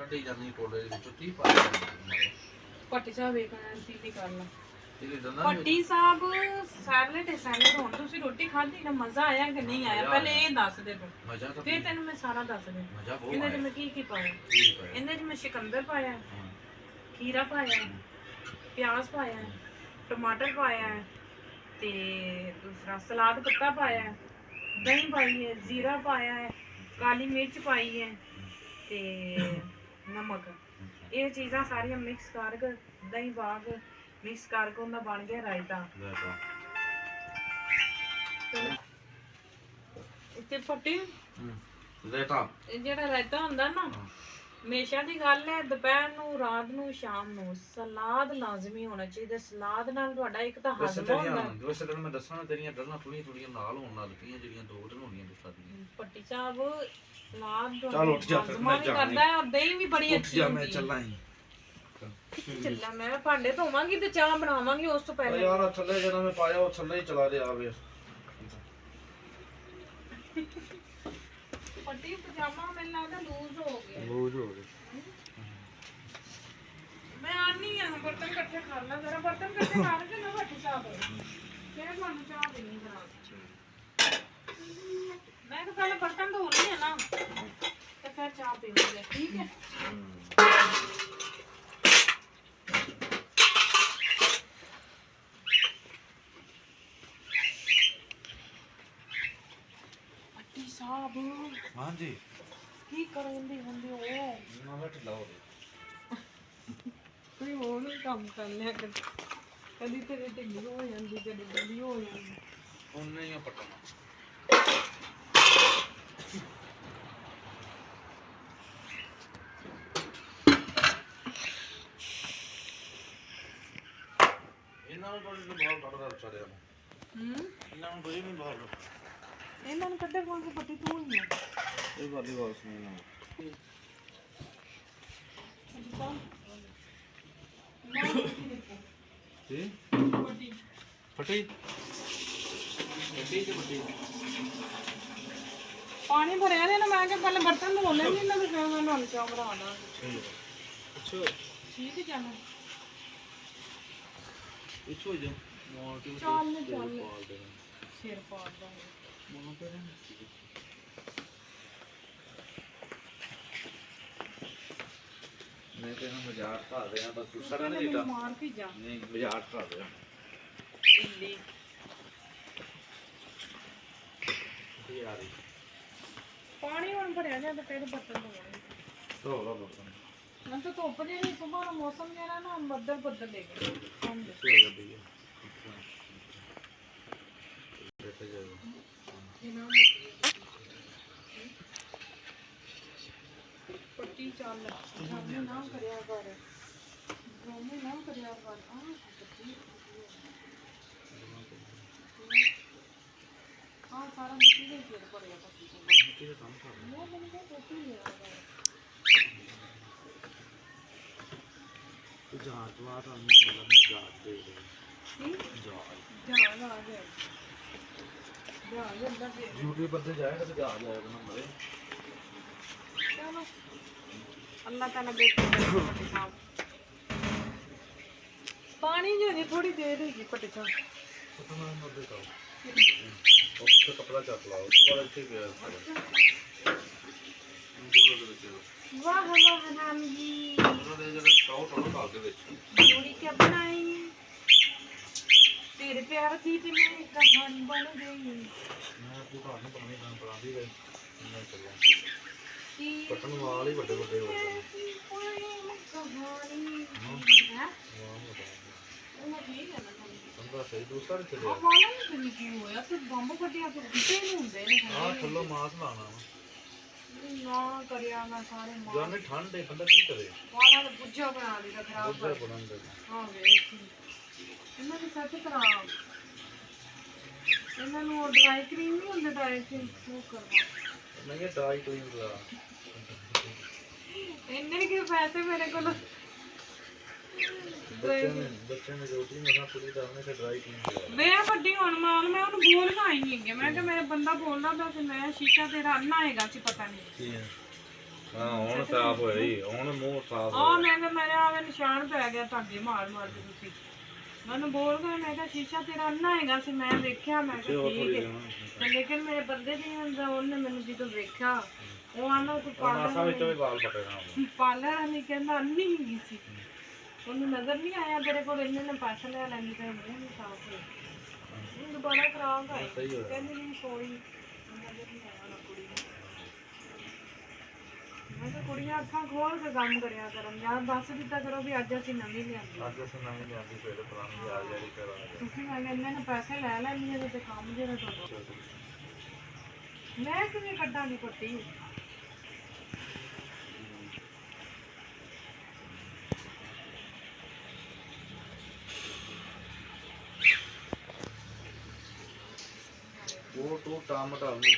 ਕੱਢੀ ਜਾਂਦੀ ਕੋਲੇ ਦੀ ਛੁੱਟੀ ਪਾ ਪੱਟੀ ਸਾਹਿਬ ਇੱਕ ਐਂਟੀ ਦੀ ਕਰ ਲਾ ਇਹ ਦੰਦਾਂ ਪੱਟੀ ਸਾਹਿਬ ਸੈਲਡ ਹੁਣ ਤੁਸੀਂ ਰੋਟੀ ਖਾਧੀ ਨਾ ਮਜ਼ਾ ਆਇਆ ਕਿ ਨਹੀਂ ਆਇਆ ਪਹਿਲੇ ਇਹ ਦੱਸ ਦੇ ਤੂੰ ਮਜ਼ਾ ਤਾਂ ਫਿਰ ਤੈਨੂੰ ਮੈਂ ਸਾਰਾ ਦੱਸ ਦੇ ਮਜ਼ਾ ਬਹੁਤ ਇਹਦੇ 'ਚ ਆਇਆ ਮੈਂ ਕੀ ਪਾਇਆ ਇਹਦੇ 'ਚ ਮੈਂ ਸ਼ਿਕੰਦਰ ਪਾਇਆ ਖੀਰਾ ਪਾਇਆ ਪਿਆਜ਼ ਪਾਇਆ ਟਮਾਟਰ ਪਾਇਆ ਤੇ ਦੂਸਰਾ ਸਲਾਦ ਪੱਤਾ ਪਾਇਆ ਦਹੀਂ ਪਾਈ ਹੈ ਜ਼ੀਰਾ ਪਾਇਆ ਹੈ ਕਾਲੀ ਮਿਰਚ ਪਾਈ ਹੈ ਤੇ ਨਮਕ ਇਹ ਚੀਜ਼ਾਂ ਸਾਰੀਆਂ ਮਿਕਸ ਕਰਕੇ ਦਹੀਂ ਪਾ ਕੇ ਮਿਕਸ ਕਰਕੇ ਉਹਦਾ ਬਣ ਗਿਆ ਰਾਇਤਾ ਇੱਥੇ ਫੱਟੀ ਰਾਇਤਾ ਇਹ ਜਿਹੜਾ ਰਾਇਤਾ ਹੁੰਦਾ ਨਾ ਹਮੇਸ਼ਾ ਦੀ ਗੱਲ ਹੈ ਦੁਪਹਿਰ ਨੂੰ ਰਾਤ ਨੂੰ ਸ਼ਾਮ ਨੂੰ ਸਲਾਦ ਲਾਜ਼ਮੀ ਹੋਣਾ ਚਾਹੀਦਾ ਸਲਾਦ ਨਾਲ ਤੁਹਾਡਾ ਇੱਕ ਤਾਂ ਹਜ਼ਮ ਹੁੰਦਾ ਵੈਸੇ ਤਾਂ ਮੈਂ ਦੱਸਾਂ ਤੇਰੀਆਂ ਗੱਲਾਂ ਥੋੜੀਆਂ ਨਾਲ ਹੋਣ ਲੱਗ ਪਈਆਂ ਜਿਹੜੀਆਂ ਦੋ ਦਿਨ ਹੋਣੀਆਂ ਦੁਸਰਾ ਦੀਆਂ ਪੱਟੀ ਸਾਹਿਬ ਸਲਾਦ ਚੱਲ ਉੱਠ ਜਾ ਫਿਰ ਮੈਂ ਕਰਦਾ ਹੈ ਔਰ ਦਹੀਂ ਵੀ ਬੜੀ ਅੱਛੀ ਜਾ ਮੈਂ ਚੱਲਾਂ ਹੀ ਚੱਲਾ ਮੈਂ ਭਾਂਡੇ ਧੋਵਾਂਗੀ ਤੇ ਚਾਹ ਬਣਾਵਾਂਗੀ ਉਸ ਤੋਂ ਪਹਿਲੇ ਯਾਰ ਥੱਲੇ ਜਦੋਂ ਮੈਂ ਪਾਇਆ ਉਹ ਥੱਲੇ ਹੀ ਚਲਾ ਰਿਹਾ ਆਵੇ ਪੱਟੀ ਪਜਾਮਾ ਮੈਨੂੰ ਲੱਗਦਾ ਲੂਜ਼ ਹੋ ਗਿਆ ਮੈਂ ਆਨੀ ਆ ਬਰਤਨ ਇਕੱਠੇ ਕਰ ਲਾ ਜ਼ਰਾ ਬਰਤਨ ਇਕੱਠੇ ਕਰਕੇ ਨਾ ਪੱਟੀ ਸਾਹਿਬ ਫਿਰ ਤੁਹਾਨੂੰ ਚਾਹ ਦੇਣੀ ਜਰਾ ਮੈਂ ਤਾਂ ਪਹਿਲਾਂ ਬਰਤਨ ਧੋਣੇ ਆ ਨਾ ਤੇ ਫਿਰ ਚਾਹ ਪੀਵਾਂਗੇ ਠੀਕ ਹੈ ਪੱਟੀ ਸਾਹਿਬ ਹਾਂਜੀ ਕੀ ਕਰੋਂਦੀ ਹੁੰਦੀ ਉਹ ਨਾ ਬੈਠ ਲਾਓ ਕੋਈ ਹੋਰ ਨਹੀਂ ਕੰਮ ਕਰ ਲਿਆ ਕਦੀ ਤੇਰੇ ਢਿੱਲੀ ਹੋ ਜਾਂਦੀ ਕਦੀ ਡੱਲੀ ਹੋ ਜਾਂਦੀ ਉਹਨੇ ਹੀ ਪਟਣਾ ਇਹਨਾਂ ਨੂੰ ਥੋੜੀ ਜਿਹੀ ਬਾਹਰ ਕੱਢਦਾ ਵਿਚਾਰਿਆਂ ਨੂੰ ਇਹਨਾਂ ਨੂੰ ਕੋਈ ਨਹੀਂ ਬਾਹਰ ਇਹਨਾਂ ਨੂੰ ਕੱਢੇ ਕੋਲ ਕੇ ਪੱਟੀ ਤੂੰ ਹੀ ਆ ਇਹ ਵਾਲੀ ਗੱਲ ਸੁਣਨਾ ਜੀ ਪੱਟੀ ਫਟੀ ਫਟੀ ਤੇ ਫਟੀ ਪਾਣੀ ਭਰਿਆ ਨੇ ਨਾ ਮੈਂ ਕਿਹਾ ਪਹਿਲੇ ਬਰਤਨ ਧੋ ਲੈਂਦੀ ਇਹਨਾਂ ਨੂੰ ਫਿਰ ਮੈਂ ਨਾਲ ਚਾਹ ਬਣਾ ਦਾਂ ਅੱਛਾ ਠੀਕ ਹੈ ਜਾਨਾ ਇੱਥੋਂ ਜਾ ਮੋਰ ਕੇ ਚੱਲ ਸਿਰ ਪਾ ਦਾਂ ਮੋਰ ਤੇ ਮੈਂ ਤੇ ਨਾ ਬਾਜ਼ਾਰ ਢਾ ਰਿਹਾ ਬਸ ਦੂਸਰਾ ਨਹੀਂ ਦਿੱਤਾ ਮਾਰ ਕੇ ਜਾ ਨਹੀਂ ਬਾਜ਼ਾਰ ਢਾ ਰਿਹਾ ਇੱਲੀ ਕੀ ਆ ਰਹੀ ਪਾਣੀ ਹੁਣ ਭਰਿਆ ਜਾਂ ਤੇ ਫਿਰ ਬਰਤਨ ਧੋਵਾਂਗੇ ਧੋ ਲਾ ਬਰਤਨ ਮੈਂ ਤਾਂ ਧੁੱਪ ਜਿਹੜੀ ਸੁਬਾਹ ਦਾ ਮੌਸਮ ਜਿਹੜਾ ਨਾ ਬੱਦਲ ਦੇ ਗਏ ਹੁਣ ਦੇ ਹੋ ਜਾਂਦੀ ਹੈ ਬੈਠ ਜਾਓ ਇਹਨਾਂ ਪੱਟੀ ਚੱਲ ਡਰਾਮੇ ਨਾ ਕਰਿਆ ਕਰ ਡਰਾਮੇ ਨਾ ਕਰਿਆ ਕਰ ਪੱਟੀ ਸਾਰਾ ਮਿੱਟੀ ਦੇ ਸਿਰ ਭਰਿਆ ਪੱਟੀ ਤੋਂ ਮਿੱਟੀ ਦਾ ਕੰਮ ਕਰ ਉਹ ਮੈਨੂੰ ਤਾਂ ਪੱਟੀ ਲਿਆ ਤੂੰ ਜਹਾਜ਼ ਵਾਰ ਆਉਣੀ ਵਾਲਾ ਮੈਂ ਜਹਾਜ਼ ਦੇ ਦੇ ਜਹਾਜ਼ ਆ ਗਿਆ ਜਹਾਜ਼ ਅੰਦਰ ਦੇ YouTube ਤੇ ਜਾਏਗਾ ਤੇ ਜਹਾਜ਼ ਆਏਗਾ ਨਾ ਮਰੇ ਚਲੋ ਅੱਲਾਹ ਤਾਲਾ ਬੇਟੀ ਪੱਟੀ ਸਾਹਿਬ ਪਾਣੀ ਜਿਹੜੀ ਥੋੜੀ ਦੇਰ ਹੋਈ ਪੱਟੀ ਸਾਹਿਬ तो मैं मत बताओ और उसका कपड़ा चक लाओ तो बड़ा अच्छे गया वाह वाह नाम जी ਉਹਨਾਂ ਦੇ ਜਿਹੜਾ ਟਾਉ ਟਾਉ ਖਾ ਕੇ ਵਿੱਚ जोड़ी क्या बनाई तेरे प्यार की भी मेरी कहानी बन गई ਮੈਂ ਪੂਰਾ ਨਹੀਂ ਪਾਣੀ ਨਾਲ ਪਰਾਂਦੀ ਗਏ ਮੈਂ ਚੱਲਿਆ कि ਪਟਨ ਵਾਲ ਹੀ ਵੱਡੇ ਵੱਡੇ ਹੋ ਗਏ कहानी है ਵਾਹ ਮਤਾ वो ठीक है ना ਬੰਦਾ ਸਹੀ ਦੂਸਰਾ ਨਹੀਂ ਚੱਲਿਆ वाला नहीं क्यों होया तू बंब कटिया तो किते नहीं ਹੁੰਦੇ ਨੇ ਆਹ ਥੱਲੋਂ ਮਾਸ ਲਾਣਾ ਵਾ ਨਾ ਕਰਿਆ ਮੈਂ ਸਾਰੇ ਮਾਰ ਜਾਨੇ ਠੰਡ ਹੈ ਬੰਦਾ ਕੀ ਕਰੇ ਵਾਲਾ ਦਾ ਪੁੱਜਾ ਬਣਾ ਦਿੱਤਾ ਖਰਾਬ ਬੁੱਝਾ ਕਰ ਬਣਾਉਂਦੇ ਹਾਂ ਵੇਖ ਇਹਨਾਂ ਦੀ ਸੱਚ ਖਰਾਬ ਇਹਨਾਂ ਨੂੰ ਡਰਾਈ ਕਰੀਮ ਨਹੀਂ ਹੁੰਦੀ ਡਰਾਈ ਕਰੀਮ ਉਹ ਕਰਵਾ ਮੈਂ ਕਿਹਾ ਡਾਈ ਕੋਈ ਨਹੀਂ ਲਾ ਇੰਨੇ ਕਿ ਪੈਸੇ ਮੇਰੇ ਕੋਲ ਬੱਚੇ ਨੇ ਰੋਟੀ ਮਸਾਂ ਪੂਰੀ ਕਰਨੇ ਤੇ ਡਰਾਈ ਕਲੀਨ ਕਰਾ ਵੇ ਵੱਡੀ ਹੁਣ ਮਾਲ ਮੈਂ ਉਹਨੂੰ ਬੋਲ ਖਾਈ ਨਹੀਂ ਗਿਆ ਮੈਂ ਕਿ ਮੇਰਾ ਬੰਦਾ ਬੋਲਦਾ ਪਿਆ ਸੀ ਮੈਂ ਸ਼ੀਸ਼ਾ ਤੇਰਾ ਅੰਨਾ ਹੈਗਾ ਸੀ ਪਤਾ ਨਹੀਂ ਕੀ ਹੈ ਹਾਂ ਹੁਣ ਸਾਫ ਹੋਇਆ ਹੀ, ਹੁਣ ਮੂੰਹ ਸਾਫ ਆ ਮੈਂ ਕਿਹਾ ਮੇਰੇ ਆਵੇ ਨਿਸ਼ਾਨ ਪੈ ਗਿਆ ਧਾਗੇ ਮਾਰ ਮਾਰ ਕੇ ਤੁਸੀਂ ਮੈਨੂੰ ਬੋਲ ਗਏ। ਮੈਂ ਕਿਹਾ ਸ਼ੀਸ਼ਾ ਤੇਰਾ ਅੰਨਾ ਹੈਗਾ ਸੀ, ਮੈਂ ਵੇਖਿਆ। ਮੈਂ ਕਿਹਾ ਠੀਕ ਹੈ, ਤੇ ਲੇਕਿਨ ਮੇਰੇ ਬੰਦੇ ਦੀ ਹੁੰਦਾ, ਉਹਨੇ ਮੈਨੂੰ ਜਦੋਂ ਵੇਖਿਆ ਉਹ ਆਨਾ ਤੂੰ ਮਾਸਾ ਵਿੱਚੋਂ ਵੀ ਵਾਲ ਪਟੇ ਨਾ ਪਾਲਰ ਨਹੀਂ ਕਹਿੰਦਾ ਅੰਨੀ ਹੈਗੀ ਸੀ, ਉਹਨੂੰ ਨਜ਼ਰ ਨਹੀਂ ਆਇਆ ਤੇਰੇ ਕੋਲ ਇੰਨੇ ਨੇ ਪੈਸੇ ਲੈ ਲੈਂਦੀ ਤੇ ਮੂੰਹ ਨਹੀਂ ਸਾਫ ਹੋਇਆ। ਦੁਬਾਰਾ ਖਰਾਬ ਆਈ ਕਹਿੰਦੀ ਨਹੀਂ ਕੋਈ ਨਜ਼ਰ ਨਹੀਂ ਆਇਆ ਨਾ ਕੁੜੀ ਨੂੰ। ਮੈਂ ਕਿਹਾ ਕੁੜੀਆਂ ਅੱਖਾਂ ਖੋਲ ਕੇ ਕੰਮ ਕਰਿਆ ਕਰਨ, ਜਾਂ ਦੱਸ ਦਿੱਤਾ ਕਰੋ ਵੀ ਅੱਜ ਅਸੀਂ ਨਵੀਂ ਲਿਆਂਦੀ। ਅੱਜ ਅਸੀਂ ਨਵੀਂ ਲਿਆਂਦੀ ਫਿਰ ਪੁਰਾਣੀ ਆ ਜਿਹੜੀ ਕਰਾ ਤੁਸੀਂ ਮੈਂ ਇੰਨੇ ਨੇ ਪੈਸੇ ਲੈ ਲੈਂਦੀ ਹੈ ਤੇ ਕੰਮ ਜਿਹੜਾ ਤੁਹਾਡਾ ਮੈਂ ਕਿਵੇਂ ਕੱਢਾਂਗੀ ਪੱਟੀ। वो तो टमाटर में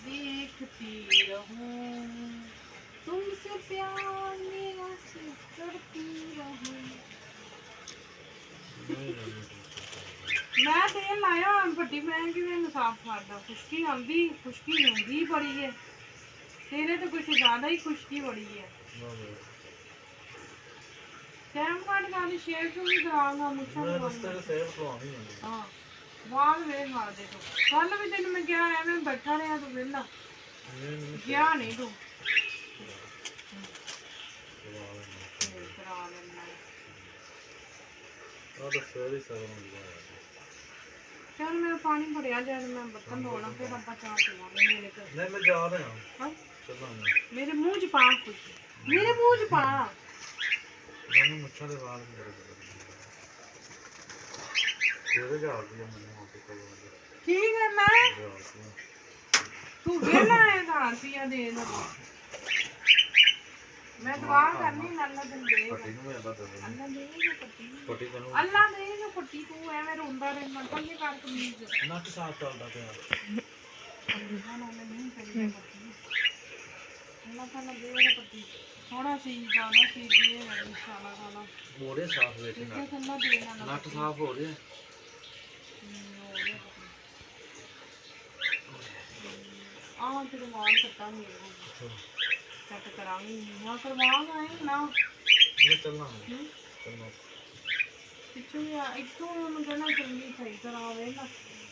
देखती रहूं तुमसे प्यार मेरा से करती रहूं। मैं तेल लाया ਵੱਡੀ ਮੈਂ ਕਿਵੇਂ ਸਾਫ ਕਰਦਾ, ਖੁਸ਼ਕੀ ਆਉਂਦੀ ਖੁਸ਼ਕੀ ਹੁੰਦੀ ਬੜੀ ਹੈ ਤੇਰੇ ਤੇ ਕੁਝ ਜ਼ਿਆਦਾ ਹੀ ਖੁਸ਼ਕੀ ਬੜੀ ਹੈ। ਟਾਈਮ ਕੱਢ ਕੇ ਸ਼ੇਰ ਤੋਂ ਵੀ ਕਰਾਂਗਾ ਮੁੱਛਾਂ ਨੂੰ ਹਾਂ ਵਾਲ ਵੇ ਮਾਰਦੇ ਤੂੰ। ਕੱਲ ਵੀ ਤੈਨੂੰ ਮੈਂ ਕਿਹਾ ਐਵੇਂ ਬੈਠਾ ਰਿਹਾ ਤੂੰ ਵਿਹਲਾ ਗਿਆ ਨਹੀਂ ਤੂੰ ਕਰਾ ਲੈਣਾ। ਚੱਲ ਮੇਰਾ ਪਾਣੀ ਭਰਿਆ ਜਾਏ, ਮੈਂ ਬਰਤਨ ਧੋਣਾ ਫਿਰ ਆਪਾਂ ਚਾਹ ਪੀਵਾਂਗੇ। ਮੇਰੇ ਘਰ नहीं मैं जा रहा हूं ਹਾਂ चलो ਮੇਰੇ ਮੂੰਹ 'ਚ ਪਾ ਕੁਝ, ਮੇਰੇ ਮੂੰਹ 'ਚ ਪਾ। मैंने मुच्छा दे वाल मेरे तेरे जा दिया मैंने वहां पे करो ਕੀ ਕਰਨਾ ਤੂੰ ਵਿਹਲਾ ਹੈ 1000 ਰੁਪਇਆ ਦੇ ਦੇ। ਮੈਂ ਦੁਆ ਕਰਨੀ ਅੱਲਾ ਤੈਨੂੰ ਦੇਗਾ, पट्टी नु मैं बता दे ਅੱਲਾ ਦੇਗਾ ਪੱਟੀ, पट्टी कनु ਅੱਲਾ ਦੇਗਾ ਪੱਟੀ। ਤੂੰ ਐਵੇਂ ਰੋਂਦਾ ਰਹਿਣਾ ਪੱਲੇ ਕਰ ਕਮੀਜ਼ नट साफ चलदा पिया ਅੱਲਾ ਨਾਲ ਨਹੀਂ ਕਰੀ ਪੱਟੀ। ਅੱਲਾ ਤਾਲਾ ਦੇਗਾ ਪੱਟੀ, ਥੋੜਾ ਸੀ ਜ਼ਿਆਦਾ ਸੀ ਦੇ ਇਨਸ਼ਾਅੱਲਾ ਤਾਲਾ मोड़े साफ बैठे ਕਿਤੇ ਅੱਲਾ ਦੇਣਾ ਨਾ नट साफ हो रहे ਆਹ ਤੇਰੇ ਵਾਲ ਕੱਟਾਂਗੇ ਕੱਟ ਕਰਾਂਗੀ ਨਾ ਕਰਵਾਵਾਂਗਾ ਨਾ मैं चलना हूं चलना ਪਿੱਛੋਂ ਇੱਥੋਂ ਉਹਨੂੰ ਕਹਿਣਾ ਚੰਗੀ ਸਹੀ ਤਰ੍ਹਾਂ ਆਵੇ ਨਾ।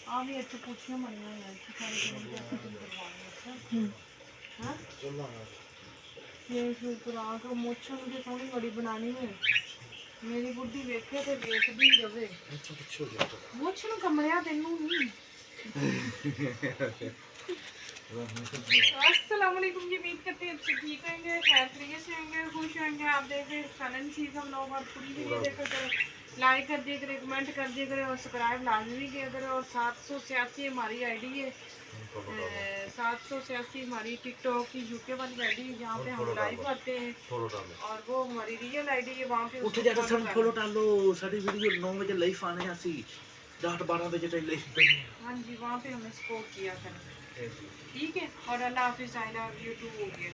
ਆ ਵੀ ਇੱਥੇ ਪੁੱਛੀਆਂ ਬਣੀਆਂ ਹੋਈਆਂ ਇੱਥੇ ਸਾਰੇ ਚੰਗੀ ਤਰ੍ਹਾਂ ਕਰਵਾਉਣੀ। ਅੱਛਾ ਹਾਂ चलना ਇਹ ਸ਼ੂ ਕਰਾ ਕੇ ਮੁੱਛਾਂ ਦੀ ਸੋਹਣੀ ਬੜੀ ਬਣਾਣੀ ਹੈ। ਮੇਰੀ ਬੁੱਢੀ ਵੇਖੇ ਤੇ ਵੇਖਦੀ ਰਵੇ। अच्छा पीछे हो गया ਮੁੱਛ ਨੂੰ ਕਮਰਿਆ ਤੈਨੂੰ ਨਹੀਂ। अस्सलाम वालेकुम जी, उम्मीद करते हैं अच्छे ठीक होंगे, खैर खैरियत से होंगे, खुश होंगे। आप देख रहे फन चीज़ हम लोग और पूरी वीडियो देखो तो लाइक कर दिया करें, कमेंट कर दिया करें और सब्सक्राइब लाजमी किया करें। और 786 हमारी आईडी है, 786 हमारी टिकटॉक की यूके वाली आईडी है जहाँ पे हम लाइव आते हैं, और वो हमारी रियल आईडी है वहाँ पे ਉੱਥੇ ਜਾ ਕੇ ਸਾਨੂੰ ਫੋਲੋ ਕਰ ਲਓ। ਸਾਡੀ ਵੀਡੀਓ 9 ਵਜੇ ਲਾਈਵ ਆਣੇ ਆ, ਅਸੀਂ 10-12 ਵਜੇ ਤੱਕ ਲਾਈਵ ਪੈਣੇ। हाँ जी, वहाँ पे हमें सपोर्ट किया करें, ठीक है। और अल्लाह हाफिज़, आई लव यू टू हो गया।